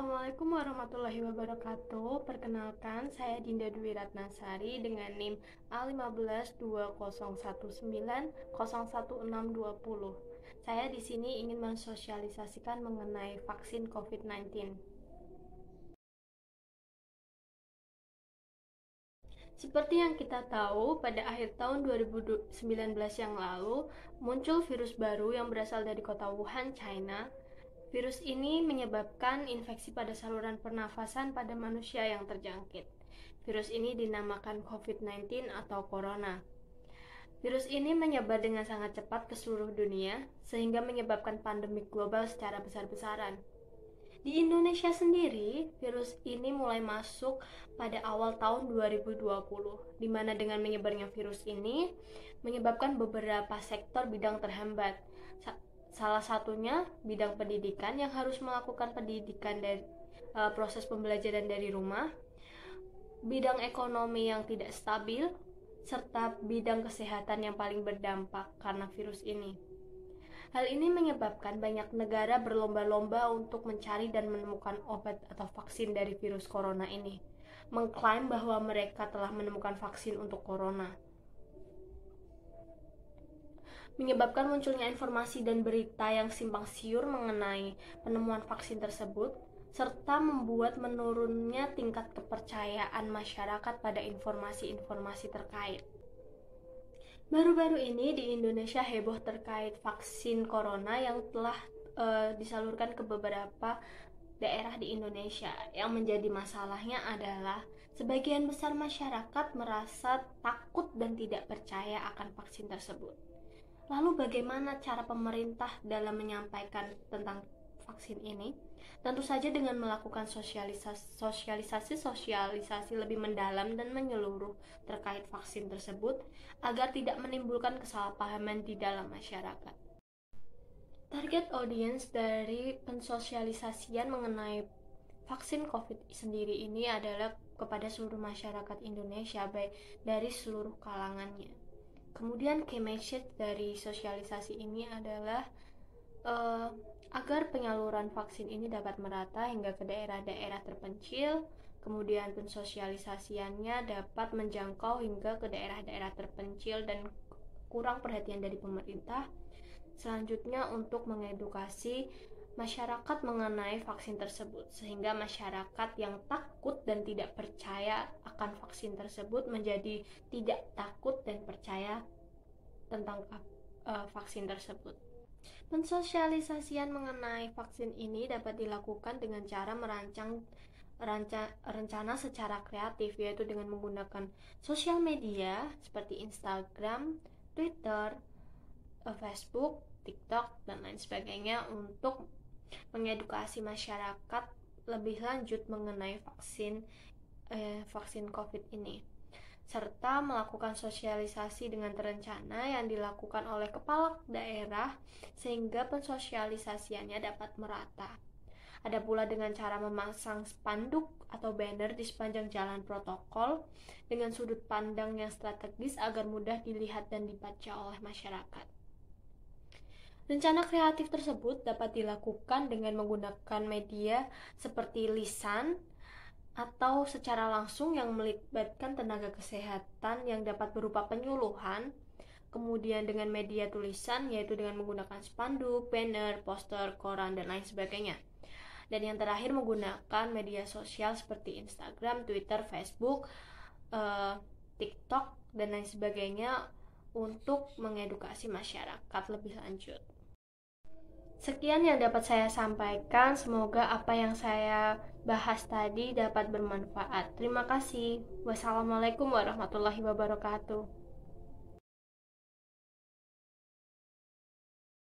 Assalamualaikum warahmatullahi wabarakatuh. Perkenalkan, saya Dinda Dwi Ratnasari dengan NIM A1520190160. Saya di sini ingin mensosialisasikan mengenai vaksin COVID-19. Seperti yang kita tahu, pada akhir tahun 2019 yang lalu, muncul virus baru yang berasal dari kota Wuhan, China. Virus ini menyebabkan infeksi pada saluran pernafasan pada manusia yang terjangkit. Virus ini dinamakan COVID-19 atau Corona. Virus ini menyebar dengan sangat cepat ke seluruh dunia, sehingga menyebabkan pandemi global secara besar-besaran. Di Indonesia sendiri, virus ini mulai masuk pada awal tahun 2020, di mana dengan menyebarnya virus ini menyebabkan beberapa sektor bidang terhambat. Salah satunya bidang pendidikan yang harus melakukan pendidikan dari proses pembelajaran dari rumah, bidang ekonomi yang tidak stabil, serta bidang kesehatan yang paling berdampak karena virus ini. Hal ini menyebabkan banyak negara berlomba-lomba untuk mencari dan menemukan obat atau vaksin dari virus corona ini, mengklaim bahwa mereka telah menemukan vaksin untuk corona. Menyebabkan munculnya informasi dan berita yang simpang siur mengenai penemuan vaksin tersebut, serta membuat menurunnya tingkat kepercayaan masyarakat pada informasi-informasi terkait. Baru-baru ini di Indonesia heboh terkait vaksin corona yang telah disalurkan ke beberapa daerah di Indonesia. Yang menjadi masalahnya adalah sebagian besar masyarakat merasa takut dan tidak percaya akan vaksin tersebut. Lalu bagaimana cara pemerintah dalam menyampaikan tentang vaksin ini? Tentu saja dengan melakukan sosialisasi lebih mendalam dan menyeluruh terkait vaksin tersebut agar tidak menimbulkan kesalahpahaman di dalam masyarakat. Target audience dari pensosialisasian mengenai vaksin COVID sendiri ini adalah kepada seluruh masyarakat Indonesia, baik dari seluruh kalangannya. Kemudian key message dari sosialisasi ini adalah agar penyaluran vaksin ini dapat merata hingga ke daerah-daerah terpencil, kemudian pensosialisasiannya dapat menjangkau hingga ke daerah-daerah terpencil dan kurang perhatian dari pemerintah. Selanjutnya untuk mengedukasi masyarakat mengenai vaksin tersebut, sehingga masyarakat yang takut dan tidak percaya akan vaksin tersebut menjadi tidak takut dan percaya tentang vaksin tersebut. Pensosialisasian mengenai vaksin ini dapat dilakukan dengan cara merancang rencana secara kreatif, yaitu dengan menggunakan sosial media seperti Instagram, Twitter, Facebook, TikTok, dan lain sebagainya untuk mengedukasi masyarakat lebih lanjut mengenai vaksin COVID ini, serta melakukan sosialisasi dengan terencana yang dilakukan oleh kepala daerah sehingga pensosialisasiannya dapat merata. Ada pula dengan cara memasang spanduk atau banner di sepanjang jalan protokol dengan sudut pandang yang strategis agar mudah dilihat dan dibaca oleh masyarakat. Rencana kreatif tersebut dapat dilakukan dengan menggunakan media seperti lisan atau secara langsung yang melibatkan tenaga kesehatan yang dapat berupa penyuluhan, kemudian dengan media tulisan yaitu dengan menggunakan spanduk, banner, poster, koran, dan lain sebagainya. Dan yang terakhir menggunakan media sosial seperti Instagram, Twitter, Facebook, TikTok, dan lain sebagainya untuk mengedukasi masyarakat lebih lanjut. Sekian yang dapat saya sampaikan, semoga apa yang saya bahas tadi dapat bermanfaat. Terima kasih. Wassalamualaikum warahmatullahi wabarakatuh.